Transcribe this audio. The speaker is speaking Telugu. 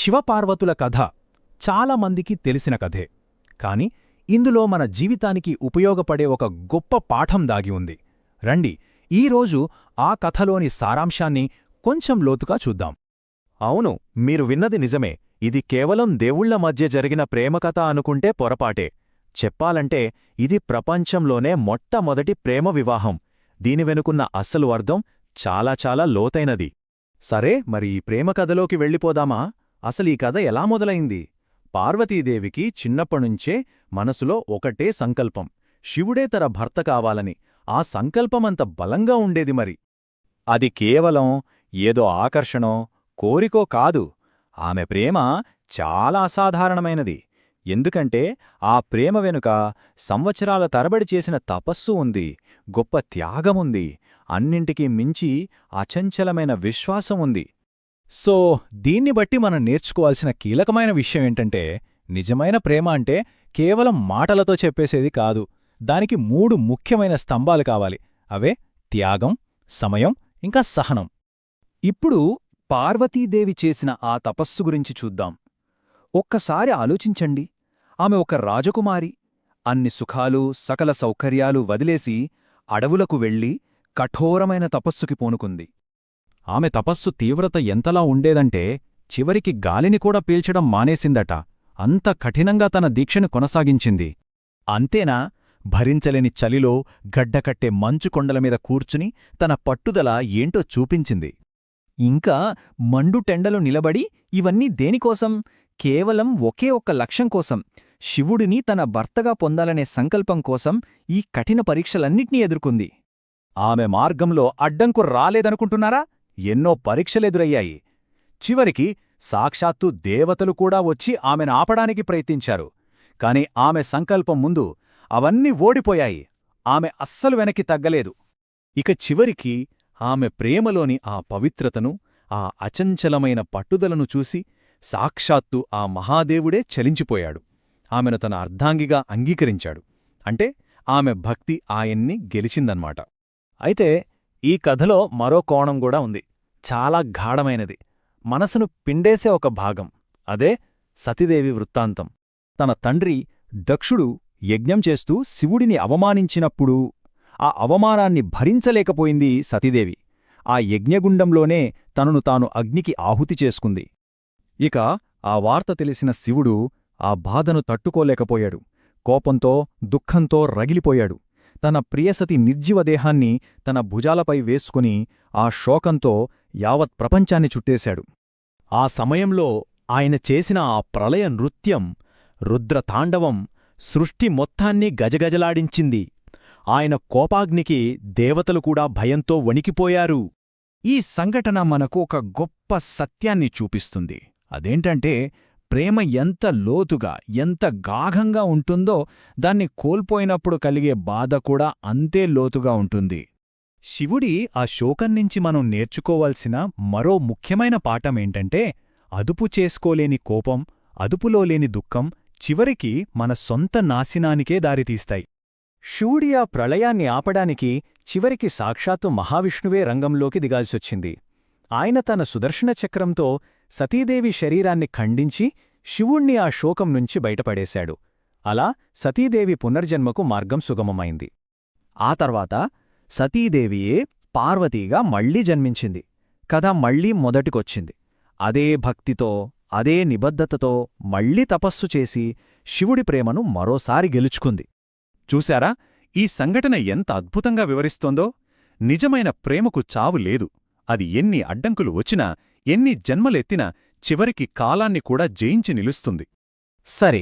శివపార్వతుల కథ చాలామందికి తెలిసిన కథే, కాని ఇందులో మన జీవితానికి ఉపయోగపడే ఒక గొప్ప పాఠం దాగి ఉంది. రండి, ఈరోజు ఆ కథలోని సారాంశాన్ని కొంచెం లోతుగా చూద్దాం. అవును, మీరు విన్నది నిజమే. ఇది కేవలం దేవుళ్ల మధ్య జరిగిన ప్రేమకథ అనుకుంటే పొరపాటే. చెప్పాలంటే ఇది ప్రపంచంలోనే మొట్టమొదటి ప్రేమ వివాహం. దీని వెనుకున్న అస్సలు అర్థం చాలా చాలా లోతైనది. సరే, మరి ఈ ప్రేమకథలోకి వెళ్ళిపోదామా? అసలీ కథ ఎలా మొదలైంది? పార్వతీదేవికి చిన్నప్పనుంచే మనసులో ఒకటే సంకల్పం, శివుడే తన భర్త కావాలని. ఆ సంకల్పమంత బలంగా ఉండేది మరి. అది కేవలం ఏదో ఆకర్షణో, కోరికో కాదు. ఆమె ప్రేమ చాలా అసాధారణమైనది. ఎందుకంటే ఆ ప్రేమ వెనుక సంవత్సరాల తరబడి చేసిన తపస్సు ఉంది, గొప్ప త్యాగముంది, అన్నింటికీ మించి అచంచలమైన విశ్వాసం ఉంది. సో దీన్ని బట్టి మనం నేర్చుకోవాల్సిన కీలకమైన విషయం ఏంటంటే, నిజమైన ప్రేమ అంటే కేవలం మాటలతో చెప్పేసేది కాదు. దానికి 3 ముఖ్యమైన స్తంభాలు కావాలి. అవే త్యాగం, సమయం, ఇంకా సహనం. ఇప్పుడు పార్వతీదేవి చేసిన ఆ తపస్సు గురించి చూద్దాం. ఒక్కసారి ఆలోచించండి. ఆమె ఒక రాజకుమారి. అన్ని సుఖాలు, సకల సౌకర్యాలు వదిలేసి అడవులకు వెళ్ళి కఠోరమైన తపస్సుకి పూనుకుంది. ఆమె తపస్సు తీవ్రత ఎంతలా ఉండేదంటే చివరికి గాలిని కూడా పీల్చడం మానేసిందట. అంత కఠినంగా తన దీక్షను కొనసాగించింది. అంతేనా, భరించలేని చలిలో గడ్డకట్టే మంచు కొండలమీద కూర్చుని తన పట్టుదల ఏంటో చూపించింది. ఇంకా మండుటెండలో నిలబడి ఇవన్నీ దేనికోసం? కేవలం ఒకే ఒక్క లక్ష్యం కోసం, శివుడిని తన భర్తగా పొందాలనే సంకల్పం కోసం ఈ కఠిన పరీక్షలన్నిటినీ ఎదుర్కొంది. ఆమె మార్గంలో అడ్డంకు రాలేదనుకుంటున్నారా? ఎన్నో పరీక్షలెదురయ్యాయి. చివరికి సాక్షాత్తు దేవతలు కూడా వచ్చి ఆమెను ఆపడానికి ప్రయత్నించారు. కాని ఆమె సంకల్పం ముందు అవన్నీ ఓడిపోయాయి. ఆమె అస్సలు వెనక్కి తగ్గలేదు. ఇక చివరికి ఆమె ప్రేమలోని ఆ పవిత్రతను, ఆ అచంచలమైన పట్టుదలను చూసి సాక్షాత్తు ఆ మహాదేవుడే చలించిపోయాడు. ఆమెను తన అర్ధాంగిగా అంగీకరించాడు. అంటే ఆమె భక్తి ఆయన్ని గెలిచిందన్నమాట. అయితే ఈ కథలో మరో కోణం కూడా ఉంది, చాలా గాఢమైనది, మనసును పిండేసే ఒక భాగం. అదే సతీదేవి వృత్తాంతం. తన తండ్రి దక్షుడు యజ్ఞం చేస్తూ శివుడిని అవమానించినప్పుడు ఆ అవమానాన్ని భరించలేకపోయింది సతీదేవి. ఆ యజ్ఞగుండంలోనే తనను తాను అగ్నికి ఆహుతి చేసుకుంది. ఇక ఆ వార్త తెలిసిన శివుడు ఆ బాధను తట్టుకోలేకపోయాడు. కోపంతో, దుఃఖంతో రగిలిపోయాడు. తన ప్రియసతి నిర్జీవదేహాన్ని తన భుజాలపై వేసుకుని ఆ శోకంతో యావత్ ప్రపంచాన్ని చుట్టేశాడు. ఆ సమయంలో ఆయన చేసిన ఆ ప్రళయ నృత్యం, రుద్రతాండవం సృష్టి మొత్తాన్ని గజగజలాడించింది. ఆయన కోపాగ్నికి దేవతలు కూడా భయంతో వణికిపోయారు. ఈ సంఘటన మనకు ఒక గొప్ప సత్యాన్ని చూపిస్తుంది. అదేంటంటే, ప్రేమ ఎంత లోతుగా, ఎంత గాఢంగా ఉంటుందో దాన్ని కోల్పోయినప్పుడు కలిగే బాధ కూడా అంతే లోతుగా ఉంటుంది. శివుడి ఆ శోకం నుంచి మనం నేర్చుకోవాల్సిన మరో ముఖ్యమైన పాఠమేంటంటే, అదుపు చేసుకోలేని కోపం, అదుపులో లేని దుఃఖం చివరికి మన సొంత నాశనానికే దారితీస్తాయి. శివుడి ఆ ప్రళయాన్ని ఆపడానికి చివరికి సాక్షాత్తు మహావిష్ణువే రంగంలోకి దిగాల్సొచ్చింది. ఆయన తన సుదర్శన చక్రంతో సతీదేవి శరీరాన్ని ఖండించి శివుణ్ణి ఆ శోకం నుంచి బయటపడేశాడు. అలా సతీదేవి పునర్జన్మకు మార్గం సుగమమైంది. ఆ తర్వాత సతీదేవియే పార్వతీగా మళ్లీ జన్మించింది. కథ మళ్లీ మొదటికొచ్చింది. అదే భక్తితో, అదే నిబద్ధతతో మళ్లీ తపస్సు చేసి శివుడి ప్రేమను మరోసారి గెలుచుకుంది. చూశారా, ఈ సంఘటన ఎంత అద్భుతంగా వివరిస్తోందో? నిజమైన ప్రేమకు చావు లేదు. అది ఎన్ని అడ్డంకులు వచ్చినా, ఎన్ని జన్మలెత్తినా చివరికి కాలాన్ని కూడా జయించి నిలుస్తుంది. సరే,